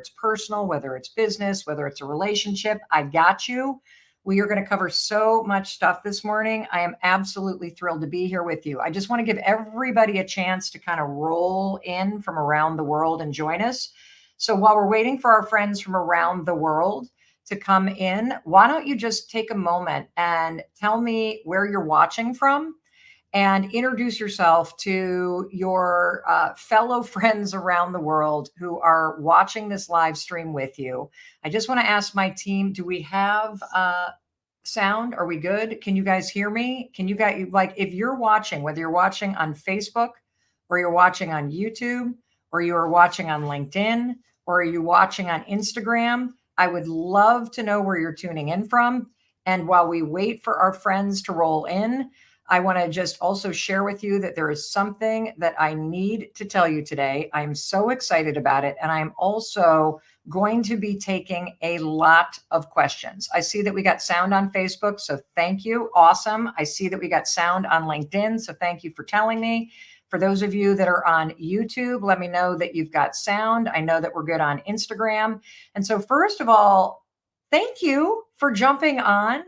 it's personal, whether it's business, whether it's a relationship. I got you. We are going to cover so much stuff this morning. I am absolutely thrilled to be here with you. I just want to give everybody a chance to kind of roll in from around the world and join us. So while we're waiting for our friends from around the world to come in, why don't you just take a moment and tell me where you're watching from and introduce yourself to your fellow friends around the world who are watching this live stream with you. I just want to ask my team, do we have sound? Are we good? Can you guys hear me? Can you guys, like, if you're watching, whether you're watching on Facebook or you're watching on YouTube or you are watching on LinkedIn or are you watching on Instagram, I would love to know where you're tuning in from. And while we wait for our friends to roll in, I want to just also share with you that there is something that I need to tell you today. I'm so excited about it. And I'm also going to be taking a lot of questions. I see that we got sound on Facebook, so thank you. Awesome. I see that we got sound on LinkedIn, so thank you for telling me. For those of you that are on YouTube, let me know that you've got sound. I know that we're good on Instagram. And so first of all, thank you for jumping on.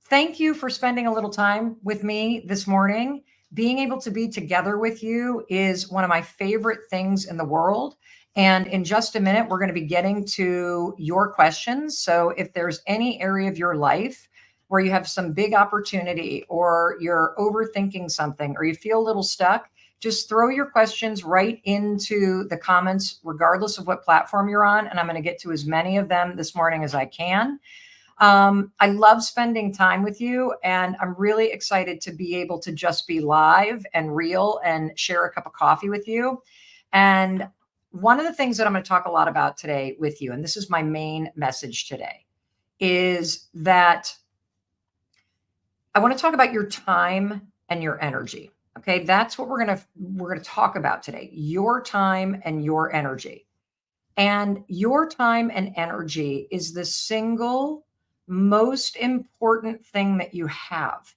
Thank you for spending a little time with me this morning. Being able to be together with you is one of my favorite things in the world. And in just a minute, we're going to be getting to your questions. So if there's any area of your life where you have some big opportunity or you're overthinking something or you feel a little stuck, just throw your questions right into the comments, regardless of what platform you're on. And I'm going to get to as many of them this morning as I can. I love spending time with you, and I'm really excited to be able to just be live and real and share a cup of coffee with you. And one of the things that I'm going to talk a lot about today with you, and this is my main message today, is that I want to talk about your time and your energy. Okay, that's what we're going to talk about today, your time and your energy. And your time and energy is the single most important thing that you have,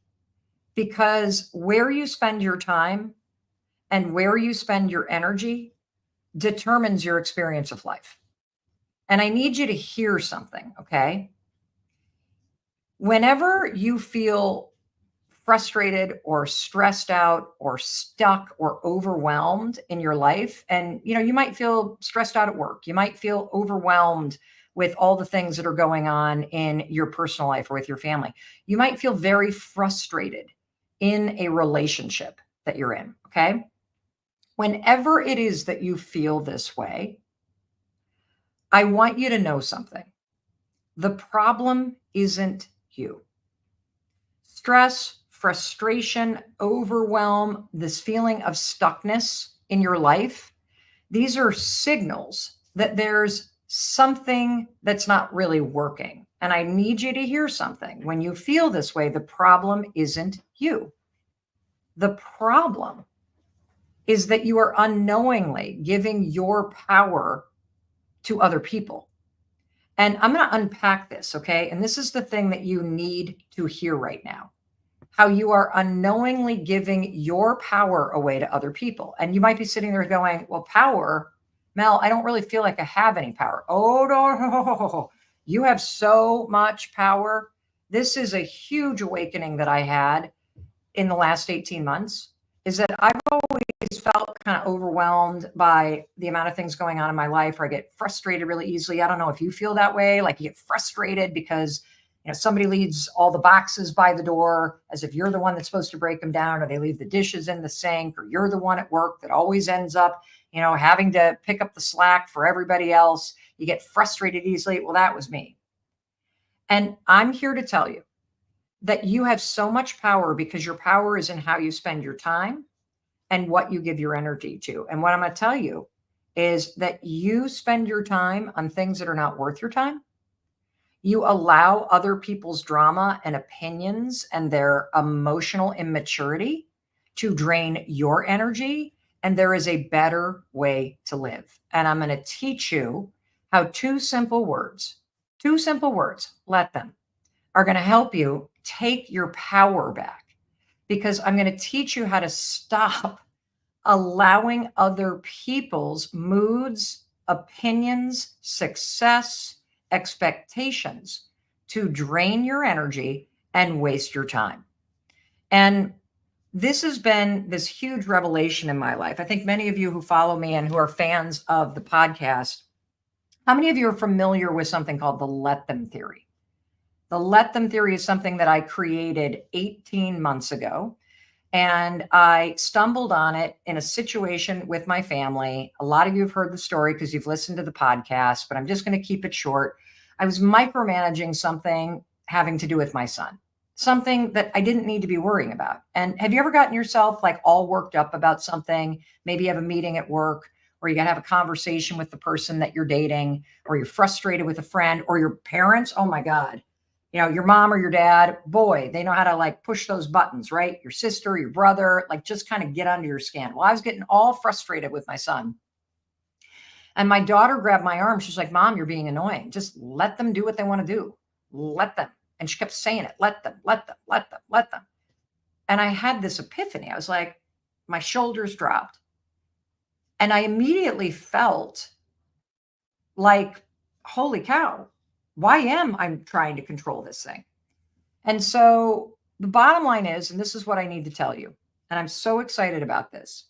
because where you spend your time and where you spend your energy determines your experience of life. And I need you to hear something, okay? Whenever you feel frustrated or stressed out or stuck or overwhelmed in your life, and you might feel stressed out at work, you might feel overwhelmed with all the things that are going on in your personal life or with your family. You might feel very frustrated in a relationship that you're in, okay? Whenever it is that you feel this way, I want you to know something. The problem isn't you. Stress, frustration, overwhelm, this feeling of stuckness in your life, these are signals that there's something that's not really working. And I need you to hear something. When you feel this way, the problem isn't you. The problem is that you are unknowingly giving your power to other people. And I'm going to unpack this, okay? And this is the thing that you need to hear right now. How you are unknowingly giving your power away to other people. And you might be sitting there going, well, power, Mel, I don't really feel like I have any power. Oh, no, you have so much power. This is a huge awakening that I had in the last 18 months, is that I've always felt kind of overwhelmed by the amount of things going on in my life, or I get frustrated really easily. I don't know if you feel that way, like you get frustrated because somebody leaves all the boxes by the door as if you're the one that's supposed to break them down, or they leave the dishes in the sink, or you're the one at work that always ends up, having to pick up the slack for everybody else. You get frustrated easily. Well, that was me. And I'm here to tell you that you have so much power, because your power is in how you spend your time and what you give your energy to. And what I'm going to tell you is that you spend your time on things that are not worth your time. You allow other people's drama and opinions and their emotional immaturity to drain your energy. And there is a better way to live. And I'm going to teach you how two simple words, let them, are going to help you take your power back. Because I'm going to teach you how to stop allowing other people's moods opinions, success, expectations to drain your energy and waste your time. And this has been this huge revelation in my life. I think many of you who follow me and who are fans of the podcast, how many of you are familiar with something called the let them theory? The let them theory is something that I created 18 months ago. And I stumbled on it in a situation with my family. A lot of you have heard the story because you've listened to the podcast, but I'm just going to keep it short. I was micromanaging something having to do with my son, something that I didn't need to be worrying about. And have you ever gotten yourself like all worked up about something? Maybe you have a meeting at work, or you got to have a conversation with the person that you're dating, or you're frustrated with a friend or your parents. Oh my God. Your mom or your dad, boy, they know how to like push those buttons, right? Your sister, your brother, like just kind of get under your skin. Well, I was getting all frustrated with my son. And my daughter grabbed my arm. She's like, Mom, you're being annoying. Just let them do what they want to do. Let them. And she kept saying it. Let them, let them, let them, let them. And I had this epiphany. I was like, my shoulders dropped. And I immediately felt like, holy cow. Why am I trying to control this thing? And so the bottom line is, and this is what I need to tell you, and I'm so excited about this.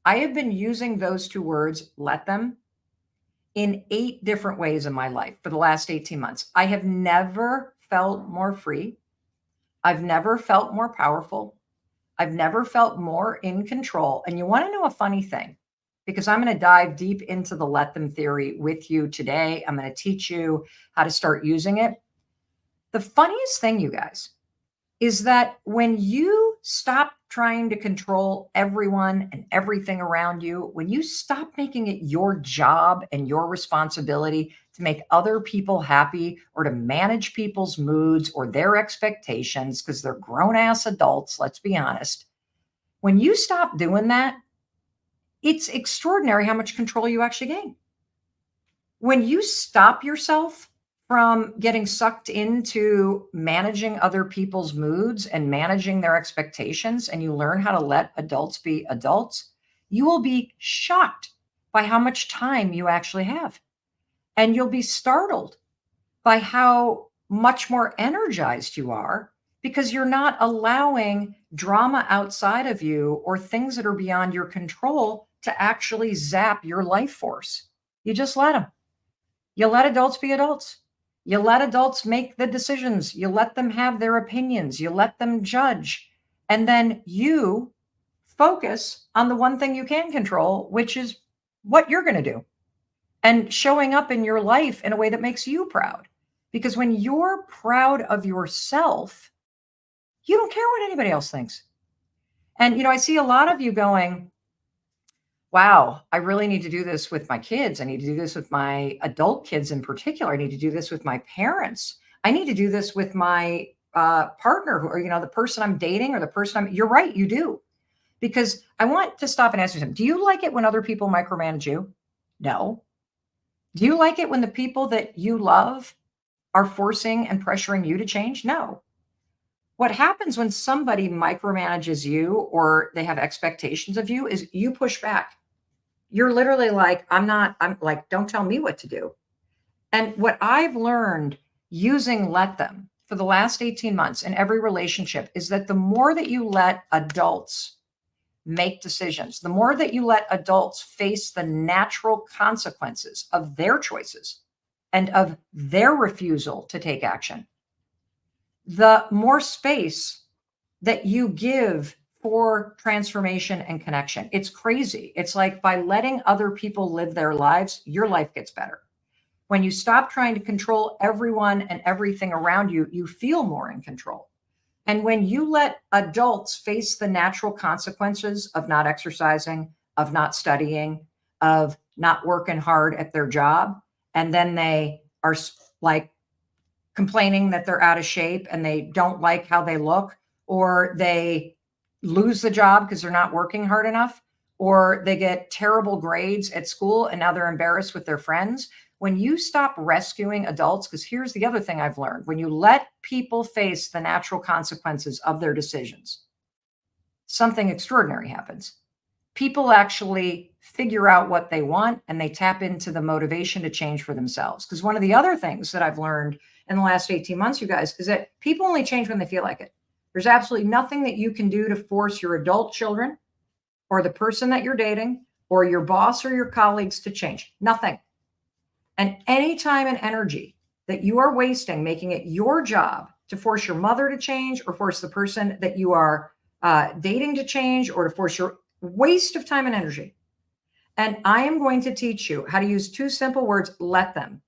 I have been using those two words, let them, in 8 different ways in my life for the last 18 months. I have never felt more free. I've never felt more powerful. I've never felt more in control. And you want to know a funny thing? Because I'm going to dive deep into the let them theory with you today. I'm going to teach you how to start using it. The funniest thing, you guys, is that when you stop trying to control everyone and everything around you, when you stop making it your job and your responsibility to make other people happy or to manage people's moods or their expectations, because they're grown-ass adults, let's be honest. When you stop doing that, it's extraordinary how much control you actually gain. When you stop yourself from getting sucked into managing other people's moods and managing their expectations, and you learn how to let adults be adults, you will be shocked by how much time you actually have. And you'll be startled by how much more energized you are because you're not allowing drama outside of you or things that are beyond your control to actually zap your life force. You just let them. You let adults be adults. You let adults make the decisions. You let them have their opinions. You let them judge. And then you focus on the one thing you can control, which is what you're going to do and showing up in your life in a way that makes you proud. Because when you're proud of yourself, you don't care what anybody else thinks. And, I see a lot of you going, wow, I really need to do this with my kids. I need to do this with my adult kids in particular. I need to do this with my parents. I need to do this with my partner or, the person I'm dating or the person you're right, you do. Because I want to stop and ask you something. Do you like it when other people micromanage you? No. Do you like it when the people that you love are forcing and pressuring you to change? No. What happens when somebody micromanages you or they have expectations of you is you push back. You're literally like, I'm like, don't tell me what to do. And what I've learned using let them for the last 18 months in every relationship is that the more that you let adults make decisions, the more that you let adults face the natural consequences of their choices and of their refusal to take action, the more space that you give for transformation and connection. It's crazy. It's like by letting other people live their lives, your life gets better. When you stop trying to control everyone and everything around you, you feel more in control. And when you let adults face the natural consequences of not exercising, of not studying, of not working hard at their job, and then they are like complaining that they're out of shape and they don't like how they look, or they lose the job because they're not working hard enough, or they get terrible grades at school and now they're embarrassed with their friends. When you stop rescuing adults, because here's the other thing I've learned, when you let people face the natural consequences of their decisions, something extraordinary happens. people actually figure out what they want and they tap into the motivation to change for themselves. Because one of the other things that I've learned in the last 18 months, you guys, is that people only change when they feel like it. There's absolutely nothing that you can do to force your adult children or the person that you're dating or your boss or your colleagues to change. Nothing. And any time and energy that you are wasting making it your job to force your mother to change or force the person that you are dating to change or to force your waste of time and energy. And I am going to teach you how to use two simple words, let them,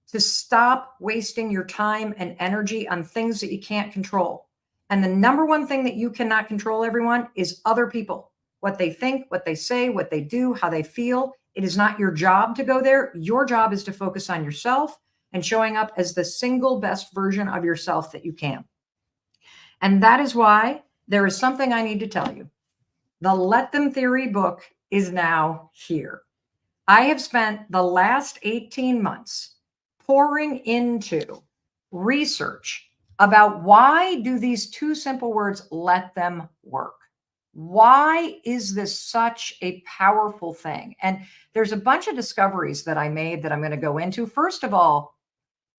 to stop wasting your time and energy on things that you can't control. And the number one thing that you cannot control, everyone, is other people, what they think, what they say, what they do, how they feel. It is not your job to go there. Your job is to focus on yourself and showing up as the single best version of yourself that you can. And that is why there is something I need to tell you. The Let Them Theory book is now here. I have spent the last 18 months pouring into research about why do these two simple words, let them work? Why is this such a powerful thing? And there's a bunch of discoveries that I made that I'm going to go into. First of all,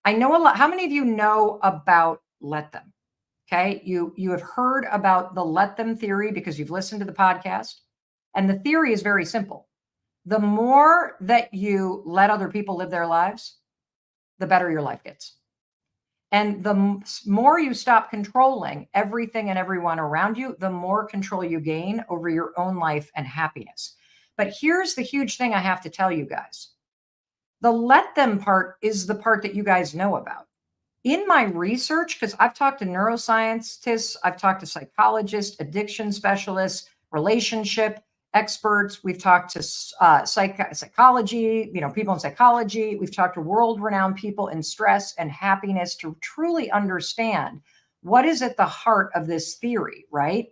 I know a lot. How many of you know about let them? Okay. You have heard about the let them theory because you've listened to the podcast. And the theory is very simple. The more that you let other people live their lives, the better your life gets. And the more you stop controlling everything and everyone around you, the more control you gain over your own life and happiness. But here's the huge thing I have to tell you guys. The let them part is the part that you guys know about. In my research, because I've talked to neuroscientists, I've talked to psychologists, addiction specialists, relationship experts. We've talked to psychology, people in psychology. We've talked to world-renowned people in stress and happiness to truly understand what is at the heart of this theory, right?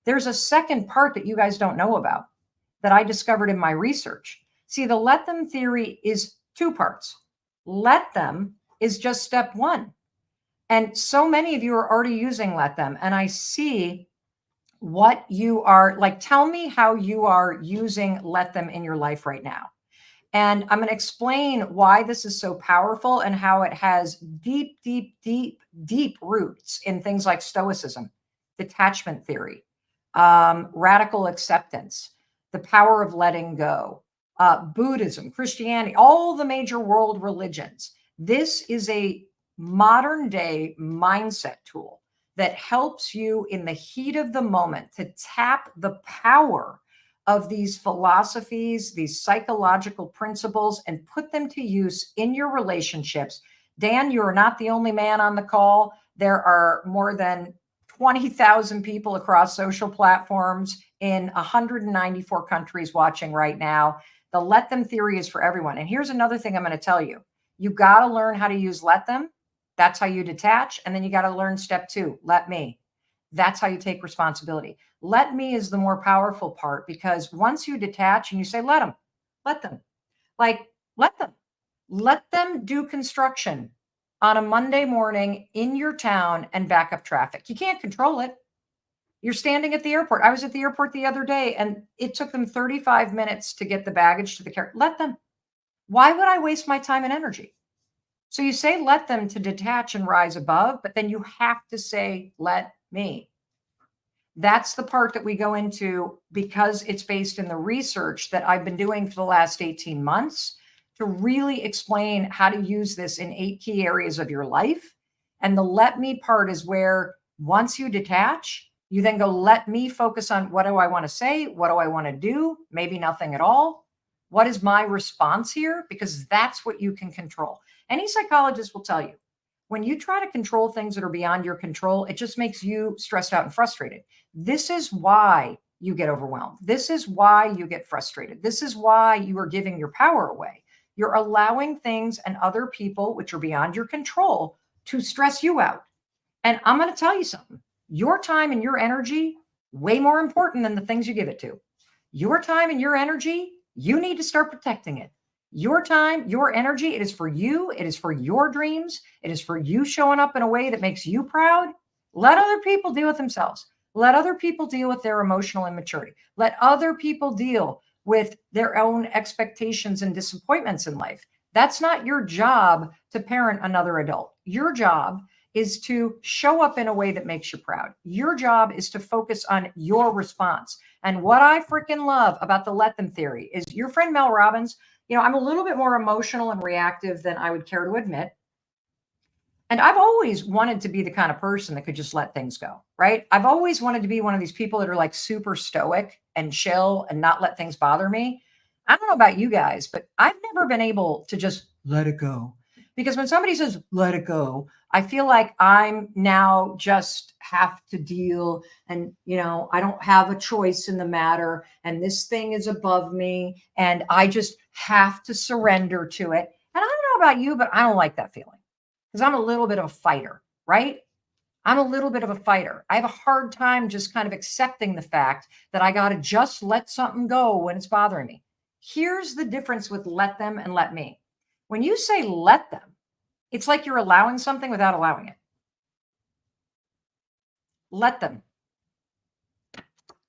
There's a second part that you guys don't know about that I discovered in my research. See, the let them theory is two parts. Let them is just step one. And so many of you are already using let them. And I see what you are like. Tell me how you are using let them in your life right now. And I'm going to explain why this is so powerful and how it has deep, deep, deep, deep roots in things like Stoicism, detachment theory, radical acceptance, the power of letting go, Buddhism, Christianity, all the major world religions. This is a modern day mindset tool that helps you in the heat of the moment to tap the power of these philosophies, these psychological principles, and put them to use in your relationships. Dan, you are not the only man on the call. There are more than 20,000 people across social platforms in 194 countries watching right now. The let them theory is for everyone. And here's another thing I'm going to tell you. You got to learn how to use let them. That's how you detach. And then you got to learn step two, let me. That's how you take responsibility. Let me is the more powerful part because once you detach and you say, let them, like, let them do construction on a Monday morning in your town and back up traffic. You can't control it. You're standing at the airport. I was at the airport the other day and it took them 35 minutes to get the baggage to the carrier. Let them. Why would I waste my time and energy? So you say, let them to detach and rise above, but then you have to say, let me. That's the part that we go into because it's based in the research that I've been doing for the last 18 months to really explain how to use this in 8 key areas of your life. And the let me part is where once you detach, you then go, let me focus on what do I want to say? What do I want to do? Maybe nothing at all. What is my response here? Because that's what you can control. Any psychologist will tell you, when you try to control things that are beyond your control, it just makes you stressed out and frustrated. This is why you get overwhelmed. This is why you get frustrated. This is why you are giving your power away. You're allowing things and other people, which are beyond your control, to stress you out. And I'm going to tell you something. Your time and your energy, way more important than the things you give it to. Your time and your energy, you need to start protecting it. Your time, your energy, it is for you. It is for your dreams. It is for you showing up in a way that makes you proud. Let other people deal with themselves. Let other people deal with their emotional immaturity. Let other people deal with their own expectations and disappointments in life. That's not your job to parent another adult. Your job is to show up in a way that makes you proud. Your job is to focus on your response. And what I freaking love about the let them theory is your friend Mel Robbins, I'm a little bit more emotional and reactive than I would care to admit. And I've always wanted to be the kind of person that could just let things go, right? I've always wanted to be one of these people that are like super stoic and chill and not let things bother me. I don't know about you guys, but I've never been able to just let it go. Because when somebody says, let it go, I feel like I'm now just have to deal and, I don't have a choice in the matter. And this thing is above me and I just have to surrender to it. And I don't know about you, but I don't like that feeling because I'm a little bit of a fighter, right? I'm a little bit of a fighter. I have a hard time just kind of accepting the fact that I got to just let something go when it's bothering me. Here's the difference with let them and let me. When you say let them, it's like you're allowing something without allowing it. Let them.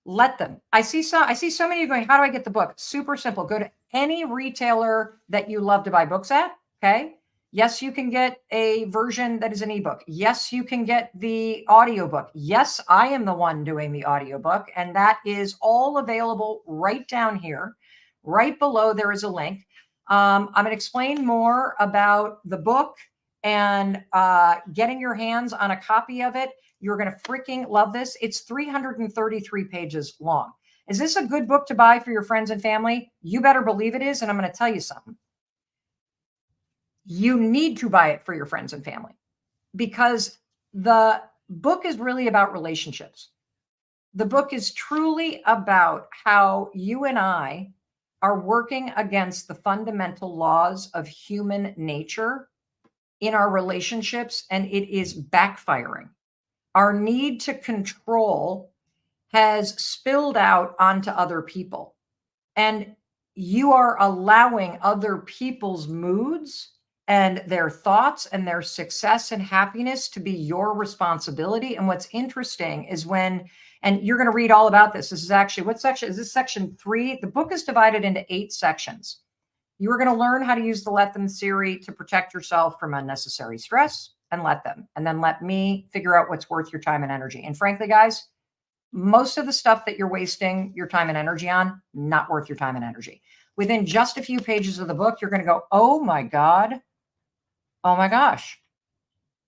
Let them. I see so many of you going, how do I get the book? Super simple. Go to any retailer that you love to buy books at. Okay. Yes, you can get a version that is an ebook. Yes, you can get the audiobook. Yes, I am the one doing the audiobook, and that is all available right down here. Right below, there is a link. I'm going to explain more about the book and getting your hands on a copy of it. You're going to freaking love this. It's 333 pages long. Is this a good book to buy for your friends and family? You better believe it is, and I'm going to tell you something. You need to buy it for your friends and family because the book is really about relationships. The book is truly about how you and I are working against the fundamental laws of human nature in our relationships, and it is backfiring. Our need to control has spilled out onto other people, and you are allowing other people's moods and their thoughts and their success and happiness to be your responsibility. And what's interesting is and you're going to read all about this. This is actually, what section is this? Section 3. The book is divided into 8 sections. You are going to learn how to use the let them theory to protect yourself from unnecessary stress and let them. And then let me figure out what's worth your time and energy. And frankly, guys, most of the stuff that you're wasting your time and energy on, not worth your time and energy. Within just a few pages of the book, you're going to go, oh my God. Oh my gosh.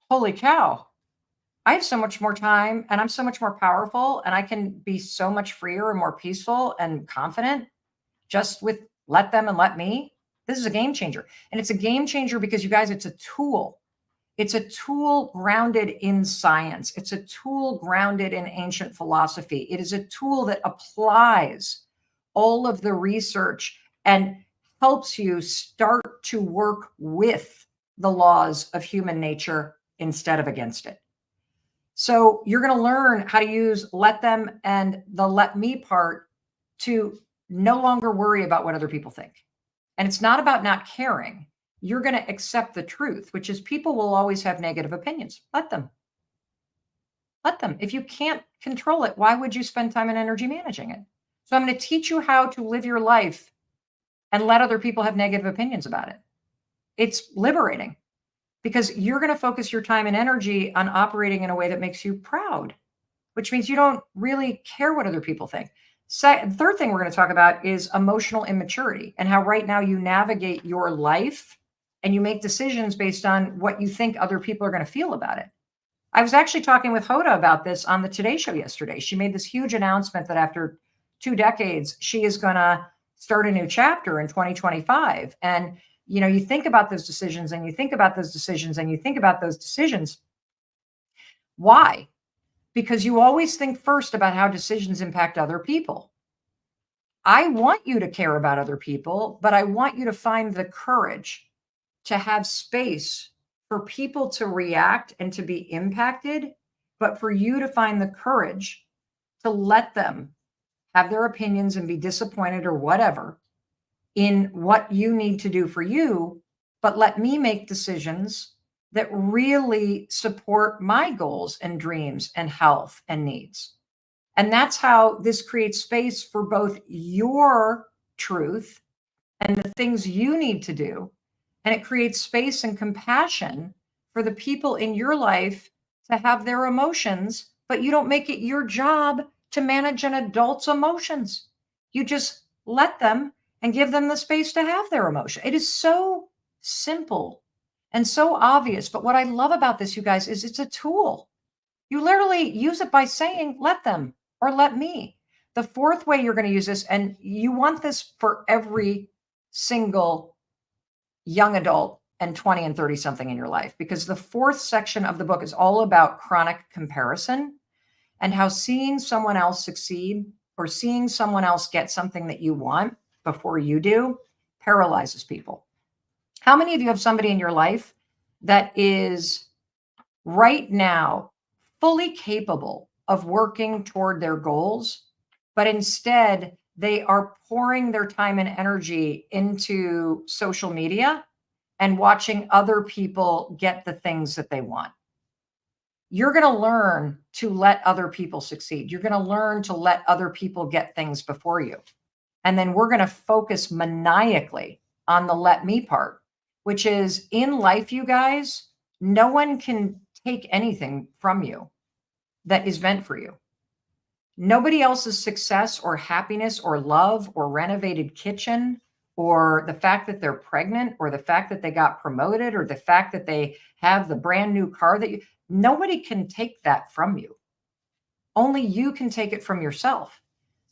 Holy cow. I have so much more time and I'm so much more powerful and I can be so much freer and more peaceful and confident just with let them and let me. This is a game changer. And it's a game changer because you guys, it's a tool. It's a tool grounded in science. It's a tool grounded in ancient philosophy. It is a tool that applies all of the research and helps you start to work with the laws of human nature instead of against it. So you're going to learn how to use let them and the let me part to no longer worry about what other people think. And it's not about not caring. You're going to accept the truth, which is people will always have negative opinions. Let them. Let them. If you can't control it, why would you spend time and energy managing it? So I'm going to teach you how to live your life and let other people have negative opinions about it. It's liberating because you're going to focus your time and energy on operating in a way that makes you proud, which means you don't really care what other people think. Third thing we're going to talk about is emotional immaturity and how right now you navigate your life and you make decisions based on what you think other people are going to feel about it. I was actually talking with Hoda about this on the Today Show yesterday. She made this huge announcement that after 2 decades, she is going to start a new chapter in 2025. And, you think about those decisions and you think about those decisions and you think about those decisions. Why? Because you always think first about how decisions impact other people. I want you to care about other people, but I want you to find the courage to have space for people to react and to be impacted, but for you to find the courage to let them have their opinions and be disappointed or whatever in what you need to do for you, but let me make decisions that really support my goals and dreams and health and needs. And that's how this creates space for both your truth and the things you need to do. And it creates space and compassion for the people in your life to have their emotions, but you don't make it your job to manage an adult's emotions. You just let them and give them the space to have their emotion. It is so simple and so obvious. But what I love about this, you guys, is it's a tool. You literally use it by saying, let them or let me. The fourth way you're going to use this, and you want this for every single young adult and 20 and 30 something in your life, because the fourth section of the book is all about chronic comparison and how seeing someone else succeed or seeing someone else get something that you want before you do paralyzes people. How many of you have somebody in your life that is right now fully capable of working toward their goals, but instead they are pouring their time and energy into social media and watching other people get the things that they want? You're going to learn to let other people succeed. You're going to learn to let other people get things before you. And then we're going to focus maniacally on the let me part, which is in life, you guys, no one can take anything from you that is meant for you. Nobody else's success or happiness or love or renovated kitchen or the fact that they're pregnant or the fact that they got promoted or the fact that they have the brand new car that nobody can take that from you. Only you can take it from yourself.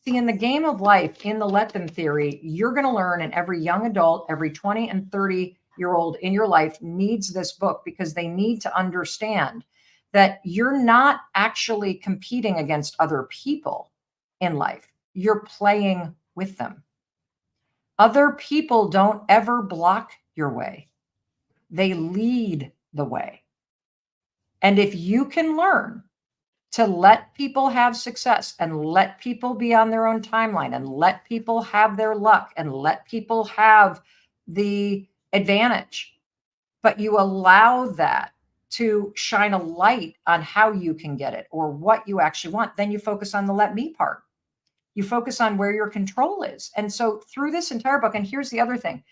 See, in the game of life, in the let them theory, you're going to learn, and every young adult, every 20 and 30-year-old in your life needs this book, because they need to understand that you're not actually competing against other people in life. You're playing with them. Other people don't ever block your way. They lead the way. And if you can learn to let people have success and let people be on their own timeline and let people have their luck and let people have the advantage, but you allow that to shine a light on how you can get it or what you actually want, then you focus on the let me part. You focus on where your control is. And so through this entire book, and here's the other thing,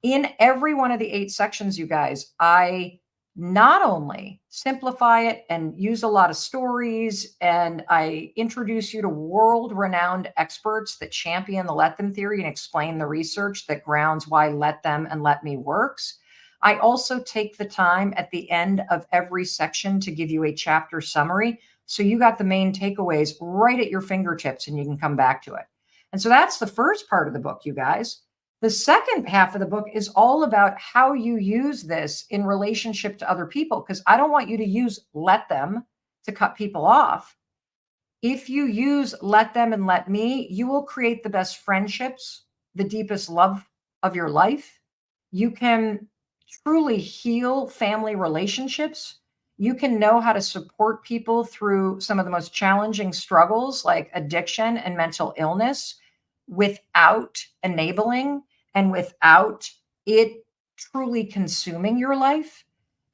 in every one of the 8 sections, you guys, I not only simplify it and use a lot of stories, and I introduce you to world-renowned experts that champion the let them theory and explain the research that grounds why let them and let me works. I also take the time at the end of every section to give you a chapter summary. So you got the main takeaways right at your fingertips and you can come back to it. And so that's the first part of the book, you guys. The second half of the book is all about how you use this in relationship to other people, because I don't want you to use let them to cut people off. If you use let them and let me, you will create the best friendships, the deepest love of your life. You can truly heal family relationships. You can know how to support people through some of the most challenging struggles like addiction and mental illness without enabling and without it truly consuming your life.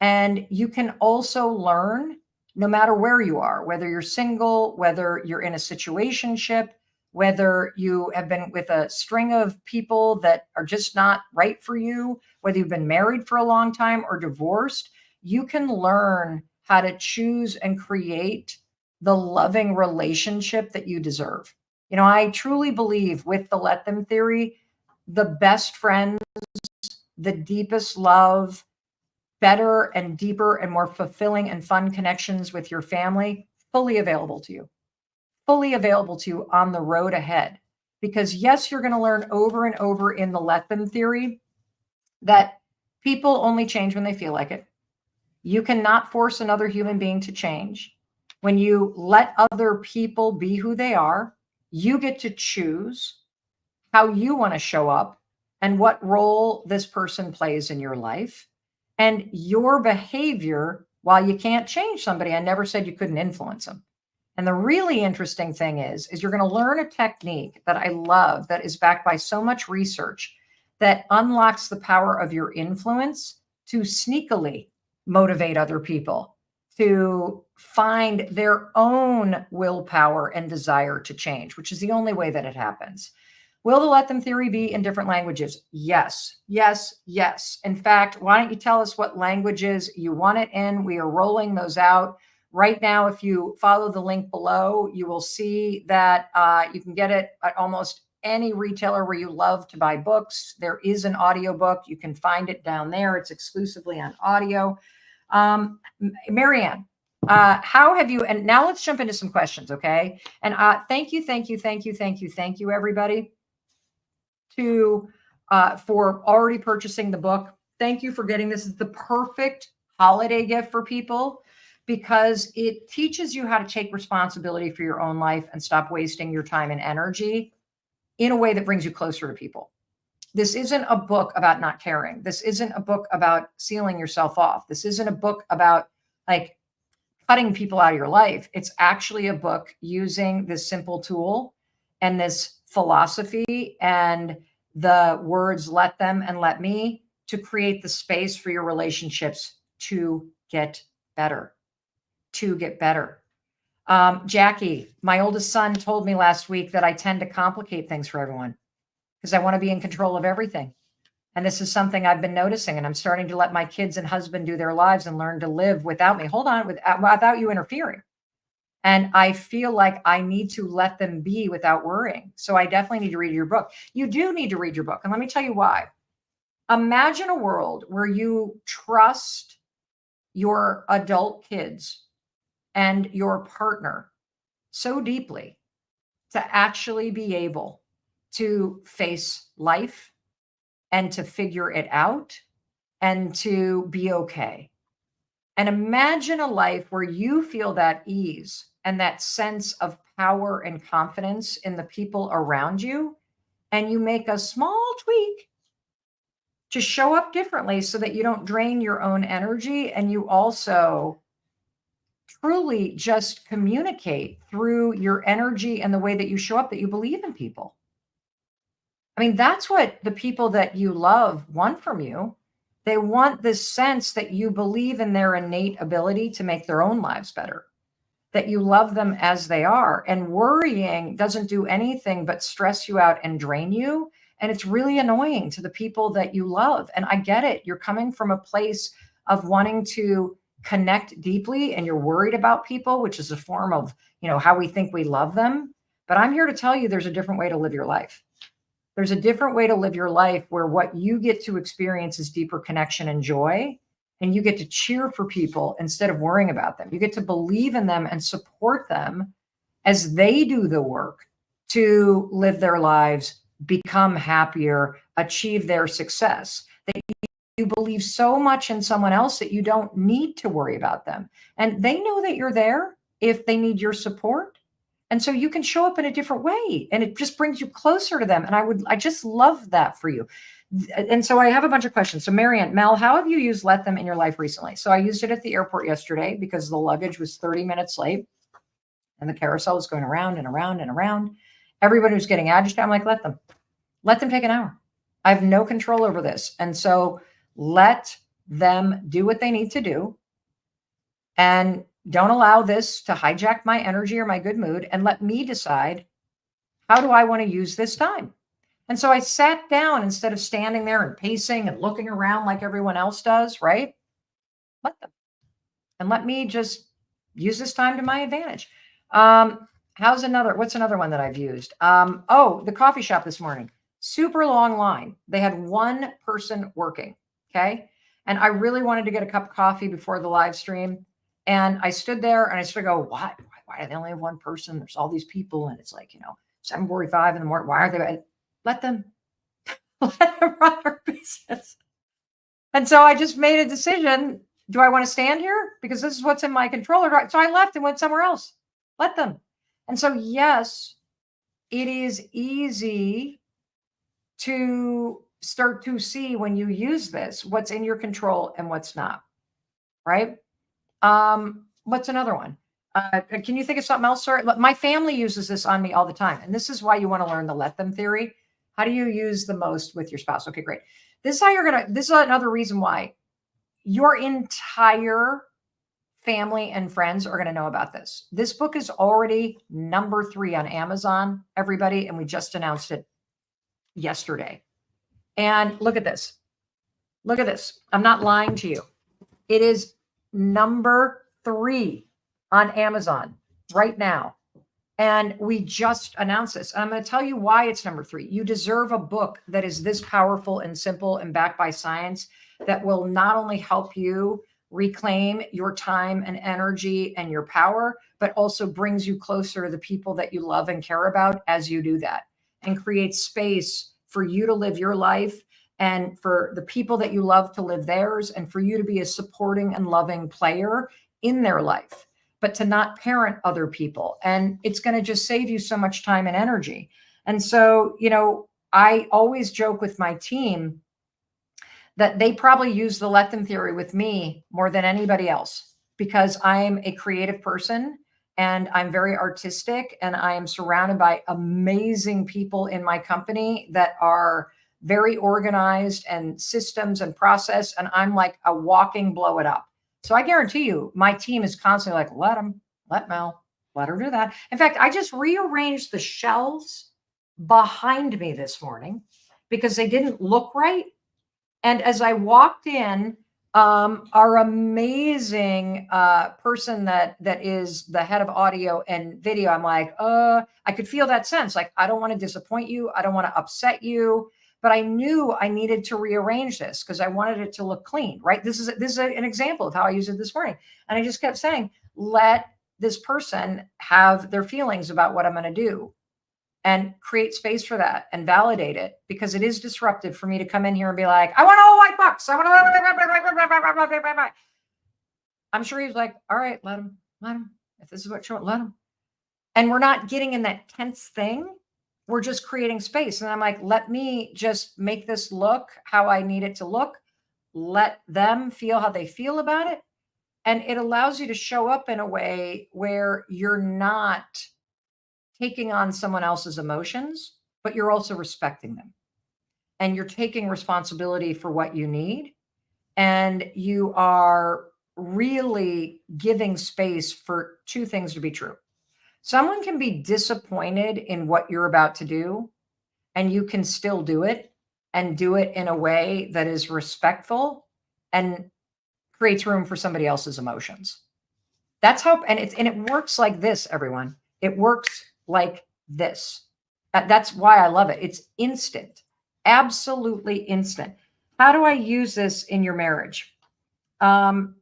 And you can also learn, no matter where you are, whether you're single, whether you're in a situationship, whether you have been with a string of people that are just not right for you, whether you've been married for a long time or divorced, you can learn how to choose and create the loving relationship that you deserve. You know, I truly believe with the let them theory, the best friends, the deepest love, better and deeper and more fulfilling and fun connections with your family, fully available to you. Fully available to you on the road ahead. Because yes, you're going to learn over and over in the let them theory that people only change when they feel like it. You cannot force another human being to change. When you let other people be who they are, you get to choose how you want to show up and what role this person plays in your life. And your behavior, while you can't change somebody, I never said you couldn't influence them. And the really interesting thing is you're going to learn a technique that I love that is backed by so much research that unlocks the power of your influence to sneakily motivate other people to find their own willpower and desire to change, which is the only way that it happens. Will the let them theory be in different languages? Yes, yes, yes. In fact, why don't you tell us what languages you want it in? We are rolling those out right now. If you follow the link below, you will see that you can get it at almost any retailer where you love to buy books. There is an audiobook. You can find it down there. It's exclusively on audio. Marianne, how have you, and now let's jump into some questions, okay? And thank you, everybody, for already purchasing the book. Thank you for getting this. Is the perfect holiday gift for people because it teaches you how to take responsibility for your own life and stop wasting your time and energy in a way that brings you closer to people. This isn't a book about not caring. This isn't a book about sealing yourself off. This isn't a book about like cutting people out of your life. It's actually a book using this simple tool and this philosophy and the words let them and let me to create the space for your relationships to get better, Jackie, my oldest son told me last week that I tend to complicate things for everyone because I want to be in control of everything. And this is something I've been noticing, and I'm starting to let my kids and husband do their lives and learn to live without me. Hold on, without you interfering. And I feel like I need to let them be without worrying. So I definitely need to read your book. You do need to read your book. And let me tell you why. Imagine a world where you trust your adult kids and your partner so deeply to actually be able to face life and to figure it out and to be okay. And imagine a life where you feel that ease and that sense of power and confidence in the people around you, and you make a small tweak to show up differently so that you don't drain your own energy, and you also truly just communicate through your energy and the way that you show up that you believe in people. I mean, that's what the people that you love want from you. They want this sense that you believe in their innate ability to make their own lives better, that you love them as they are. And worrying doesn't do anything but stress you out and drain you. And it's really annoying to the people that you love. And I get it. You're coming from a place of wanting to connect deeply and you're worried about people, which is a form of, how we think we love them. But I'm here to tell you there's a different way to live your life. There's a different way to live your life where what you get to experience is deeper connection and joy. And you get to cheer for people instead of worrying about them. You get to believe in them and support them as they do the work to live their lives, become happier, achieve their success. That you believe so much in someone else that you don't need to worry about them. And they know that you're there if they need your support. And so you can show up in a different way and it just brings you closer to them. And I just love that for you. And so I have a bunch of questions. So Marianne, Mel, how have you used Let Them in your life recently? So I used it at the airport yesterday because the luggage was 30 minutes late and the carousel was going around and around and around. Everybody was getting agitated. I'm like, let them take an hour. I have no control over this. And so let them do what they need to do. And don't allow this to hijack my energy or my good mood, and let me decide, how do I want to use this time? And so I sat down instead of standing there and pacing and looking around like everyone else does, right? Let them. And let me just use this time to my advantage. What's another one that I've used? The coffee shop this morning, super long line. They had one person working. Okay. And I really wanted to get a cup of coffee before the live stream. And I stood there and I started to go, why do they only have one person? There's all these people. And it's like, 7:45 in the morning. Why are they? Let them run their business. And so I just made a decision. Do I want to stand here? Because this is what's in my control. So I left and went somewhere else. Let them. And so, yes, it is easy to start to see when you use this, what's in your control and what's not. Right? What's another one? Can you think of something else? Sorry, my family uses this on me all the time. And this is why you want to learn the let them theory. How do you use the most with your spouse? Okay, great. This is another reason why your entire family, and friends are going to know about this. This book is already number 3 on Amazon, everybody, and we just announced it yesterday. And look at this. Look at this. I'm not lying to you. It is number 3 on Amazon right now. And we just announced this. And I'm going to tell you why it's number 3. You deserve a book that is this powerful and simple and backed by science that will not only help you reclaim your time and energy and your power, but also brings you closer to the people that you love and care about as you do that, and creates space for you to live your life and for the people that you love to live theirs, and for you to be a supporting and loving player in their life, but to not parent other people. And it's going to just save you so much time and energy. And so, I always joke with my team that they probably use the let them theory with me more than anybody else, because I'm a creative person and I'm very artistic, and I am surrounded by amazing people in my company that are very organized and systems and process. And I'm like a walking blow it up. So I guarantee you, my team is constantly like, let Mel, let her do that. In fact, I just rearranged the shelves behind me this morning because they didn't look right. And as I walked in, our amazing person that is the head of audio and video, I'm like, I could feel that sense. Like, I don't want to disappoint you. I don't want to upset you. But I knew I needed to rearrange this because I wanted it to look clean, right? This is an example of how I used it this morning. And I just kept saying, let this person have their feelings about what I'm going to do, and create space for that and validate it, because it is disruptive for me to come in here and be like, I want all white box. I'm sure he's like, all right, let him. If this is what you want, let him. And we're not getting in that tense thing. We're just creating space. And I'm like, let me just make this look how I need it to look. Let them feel how they feel about it. And it allows you to show up in a way where you're not taking on someone else's emotions, but you're also respecting them. And you're taking responsibility for what you need. And you are really giving space for 2 things to be true. Someone can be disappointed in what you're about to do, and you can still do it, and do it in a way that is respectful and creates room for somebody else's emotions. That's how, and it works like this, everyone. It works like this. That's why I love it. It's instant, absolutely instant. How do I use this in your marriage? Oh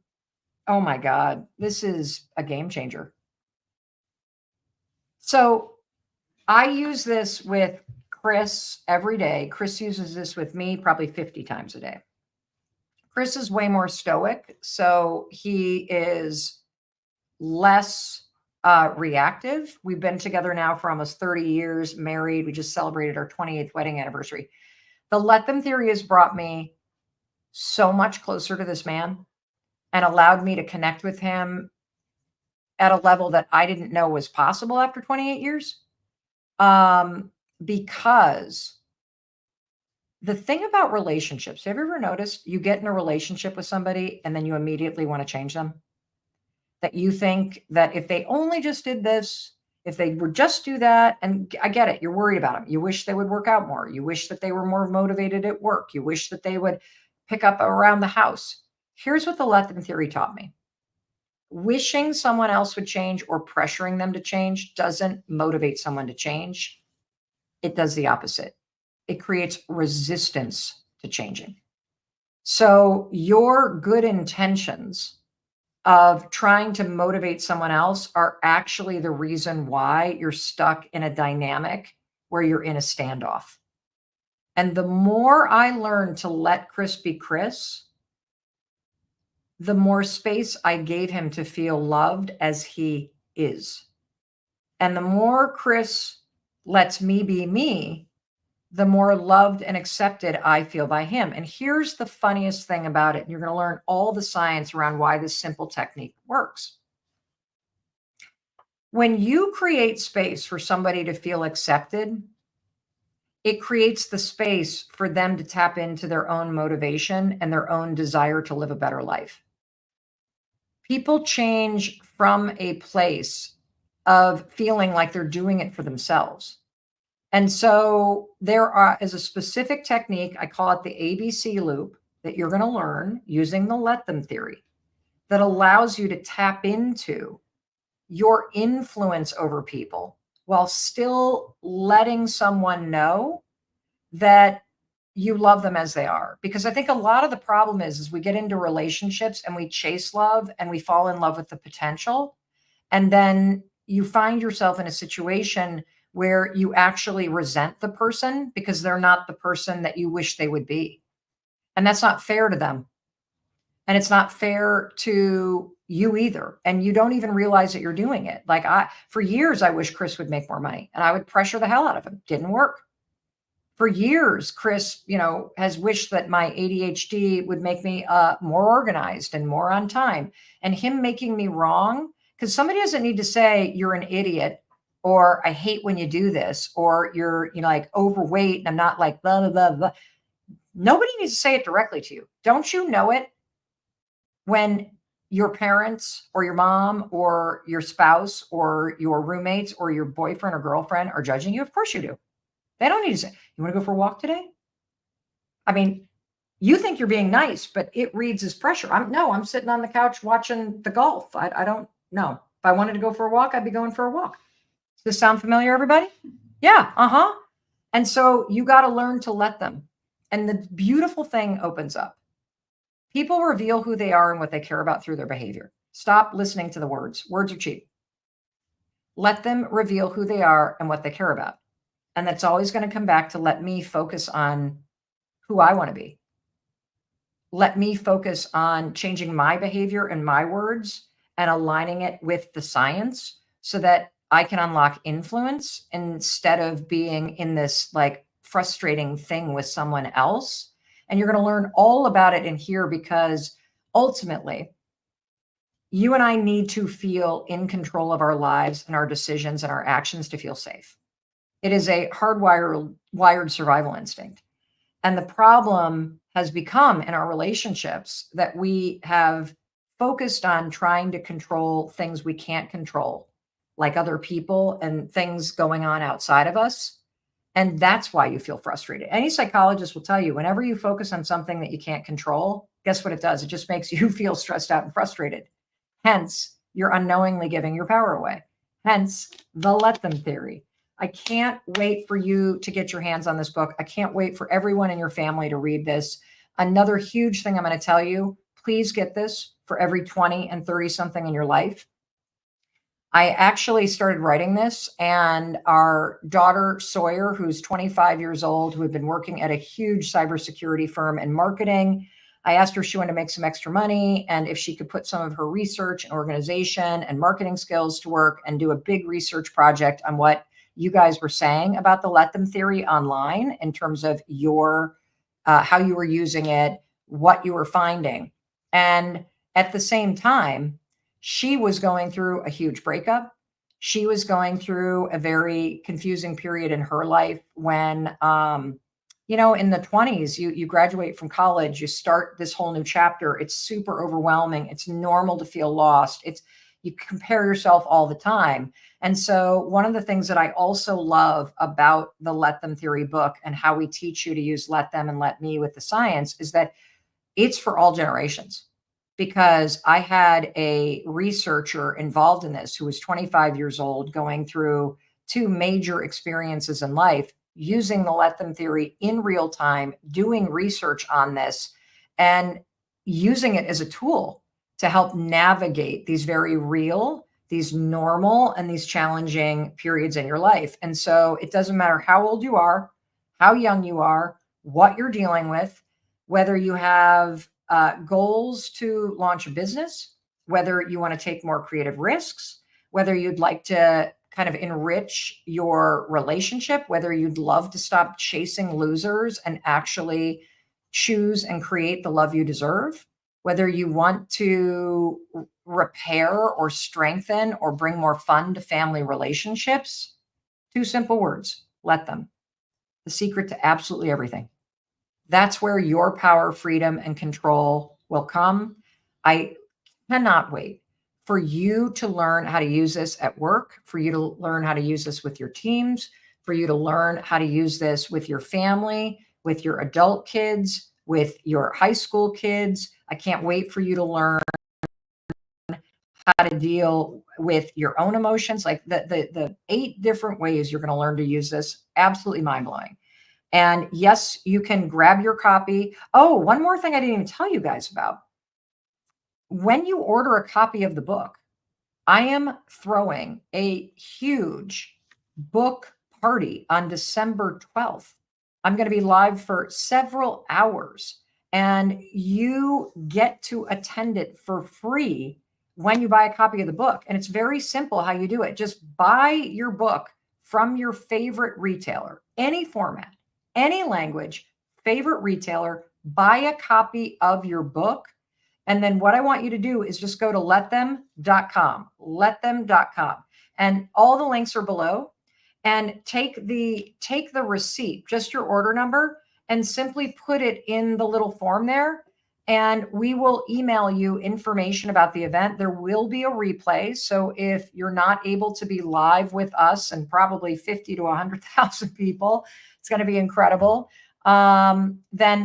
my God, this is a game changer. So I use this with Chris every day. Chris uses this with me probably 50 times a day. Chris is way more stoic, so he is less reactive. We've been together now for almost 30 years, married. We just celebrated our 28th wedding anniversary. The let them theory has brought me so much closer to this man and allowed me to connect with him at a level that I didn't know was possible after 28 years. Because the thing about relationships, have you ever noticed you get in a relationship with somebody and then you immediately want to change them? That you think that if they only just did this, if they would just do that, and I get it, you're worried about them. You wish they would work out more. You wish that they were more motivated at work. You wish that they would pick up around the house. Here's what the let them theory taught me. Wishing someone else would change or pressuring them to change doesn't motivate someone to change. It does the opposite. It creates resistance to changing. So your good intentions of trying to motivate someone else are actually the reason why you're stuck in a dynamic where you're in a standoff. And the more I learned to let Chris be Chris, the more space I gave him to feel loved as he is. And the more Chris lets me be me, the more loved and accepted I feel by him. And here's the funniest thing about it. And you're going to learn all the science around why this simple technique works. When you create space for somebody to feel accepted, it creates the space for them to tap into their own motivation and their own desire to live a better life. People change from a place of feeling like they're doing it for themselves. And so is a specific technique, I call it the ABC loop, that you're going to learn using the let them theory, that allows you to tap into your influence over people while still letting someone know that you love them as they are. Because I think a lot of the problem is we get into relationships and we chase love and we fall in love with the potential. And then you find yourself in a situation where you actually resent the person because they're not the person that you wish they would be. And that's not fair to them. And it's not fair to you either. And you don't even realize that you're doing it. Like for years, I wish Chris would make more money and I would pressure the hell out of him. Didn't work. For years, Chris, has wished that my ADHD would make me more organized and more on time. And him making me wrong, because somebody doesn't need to say you're an idiot or I hate when you do this or you're, like overweight and I'm not like blah, blah, blah, blah. Nobody needs to say it directly to you. Don't you know it when your parents or your mom or your spouse or your roommates or your boyfriend or girlfriend are judging you? Of course you do. They don't need to say, you want to go for a walk today? I mean, you think you're being nice, but it reads as pressure. I'm sitting on the couch watching the golf. I don't know. If I wanted to go for a walk, I'd be going for a walk. Does this sound familiar, everybody? Yeah. Uh-huh. And so you got to learn to let them. And the beautiful thing opens up. People reveal who they are and what they care about through their behavior. Stop listening to the words. Words are cheap. Let them reveal who they are and what they care about. And that's always going to come back to let me focus on who I want to be. Let me focus on changing my behavior and my words and aligning it with the science so that I can unlock influence instead of being in this like frustrating thing with someone else. And you're going to learn all about it in here because ultimately, you and I need to feel in control of our lives and our decisions and our actions to feel safe. It is a wired survival instinct. And the problem has become in our relationships that we have focused on trying to control things we can't control, like other people and things going on outside of us. And that's why you feel frustrated. Any psychologist will tell you, whenever you focus on something that you can't control, guess what it does? It just makes you feel stressed out and frustrated. Hence, you're unknowingly giving your power away. Hence, the let them theory. I can't wait for you to get your hands on this book. I can't wait for everyone in your family to read this. Another huge thing I'm going to tell you, please get this for every 20 and 30 something in your life. I actually started writing this, and our daughter Sawyer, who's 25 years old, who had been working at a huge cybersecurity firm in marketing, I asked her if she wanted to make some extra money and if she could put some of her research and organization and marketing skills to work and do a big research project on what you guys were saying about the let them theory online in terms of your how you were using it, what you were finding. And at the same time, she was going through a huge breakup. She was going through a very confusing period in her life when, in the 20s, you graduate from college, you start this whole new chapter. It's super overwhelming. It's normal to feel lost. You compare yourself all the time. And so one of the things that I also love about the Let Them Theory book and how we teach you to use let them and let me with the science is that it's for all generations. Because I had a researcher involved in this who was 25 years old going through two major experiences in life, using the let them theory in real time, doing research on this and using it as a tool to help navigate these very real, these normal, and these challenging periods in your life. And so it doesn't matter how old you are, how young you are, what you're dealing with, whether you have goals to launch a business, whether you want to take more creative risks, whether you'd like to kind of enrich your relationship, whether you'd love to stop chasing losers and actually choose and create the love you deserve, whether you want to repair or strengthen or bring more fun to family relationships. Two simple words: let them. The secret to absolutely everything. That's where your power, freedom, and control will come. I cannot wait for you to learn how to use this at work, for you to learn how to use this with your teams, for you to learn how to use this with your family, with your adult kids, with your high school kids. I can't wait for you to learn how to deal with your own emotions, like the 8 different ways you're going to learn to use this. Absolutely mind blowing. And yes, you can grab your copy. Oh, one more thing I didn't even tell you guys about. When you order a copy of the book, I am throwing a huge book party on December 12th. I'm going to be live for several hours, and you get to attend it for free when you buy a copy of the book. And it's very simple how you do it. Just buy your book from your favorite retailer, any format, any language, favorite retailer, buy a copy of your book. And then what I want you to do is just go to letthem.com, and all the links are below, and take the receipt, just your order number, and simply put it in the little form there. And we will email you information about the event. There will be a replay. So if you're not able to be live with us and probably 50 to 100,000 people, it's going to be incredible. Then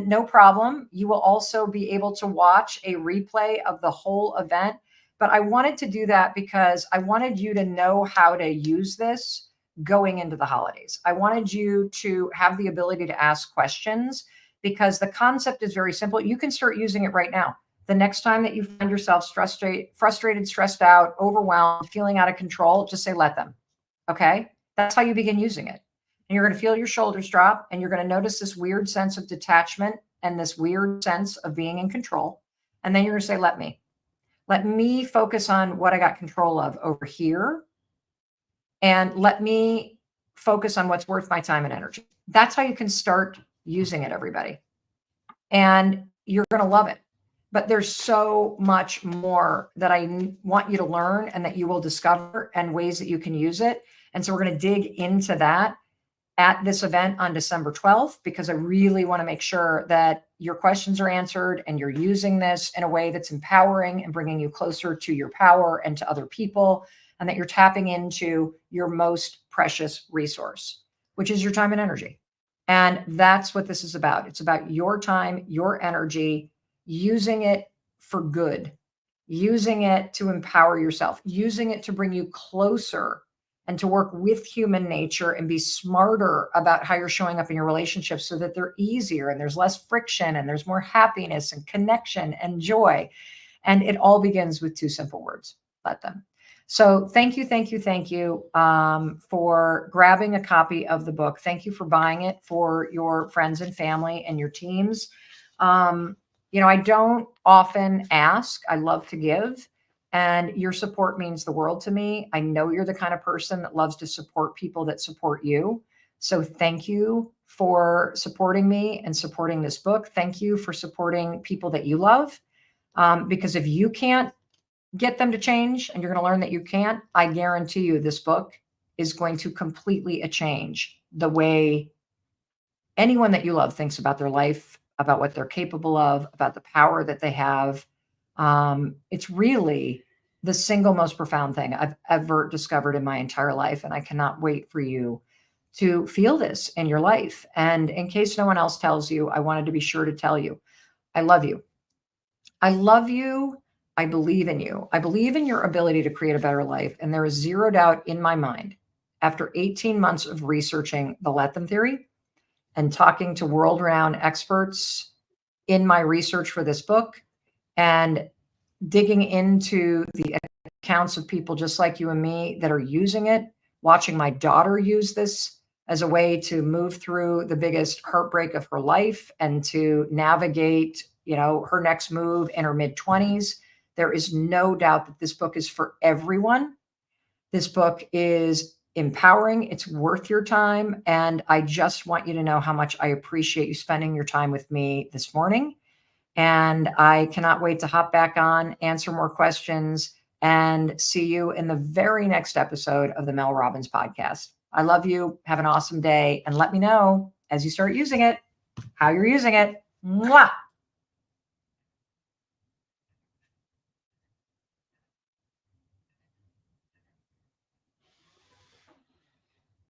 no problem. You will also be able to watch a replay of the whole event. But I wanted to do that because I wanted you to know how to use this going into the holidays. I wanted you to have the ability to ask questions, because the concept is very simple. You can start using it right now. The next time that you find yourself frustrated, stressed out, overwhelmed, feeling out of control, just say, let them. Okay. That's how you begin using it. And you're going to feel your shoulders drop, and you're going to notice this weird sense of detachment and this weird sense of being in control. And then you're going to say, let me focus on what I got control of over here. And let me focus on what's worth my time and energy. That's how you can start using it, everybody. And you're going to love it. But there's so much more that I want you to learn and that you will discover, and ways that you can use it. And so we're going to dig into that at this event on December 12th, because I really want to make sure that your questions are answered and you're using this in a way that's empowering and bringing you closer to your power and to other people, and that you're tapping into your most precious resource, which is your time and energy. And that's what this is about. It's about your time, your energy, using it for good, using it to empower yourself, using it to bring you closer and to work with human nature and be smarter about how you're showing up in your relationships, so that they're easier and there's less friction and there's more happiness and connection and joy. And it all begins with 2 simple words: let them. So thank you for grabbing a copy of the book. Thank you for buying it for your friends and family and your teams. I don't often ask. I love to give. And your support means the world to me. I know you're the kind of person that loves to support people that support you. So thank you for supporting me and supporting this book. Thank you for supporting people that you love. Because if you can't get them to change, and you're going to learn that you can't, I guarantee you this book is going to completely change the way anyone that you love thinks about their life, about what they're capable of, about the power that they have. It's really the single most profound thing I've ever discovered in my entire life. And I cannot wait for you to feel this in your life. And in case no one else tells you, I wanted to be sure to tell you, I love you. I love you. I believe in you. I believe in your ability to create a better life. And there is zero doubt in my mind, after 18 months of researching the Let Them theory and talking to world-renowned experts in my research for this book, and digging into the accounts of people just like you and me that are using it, watching my daughter use this as a way to move through the biggest heartbreak of her life and to navigate, her next move in her mid-20s. There is no doubt that this book is for everyone. This book is empowering. It's worth your time. And I just want you to know how much I appreciate you spending your time with me this morning. And I cannot wait to hop back on, answer more questions, and see you in the very next episode of the Mel Robbins podcast. I love you. Have an awesome day. And let me know as you start using it, how you're using it. Mwah!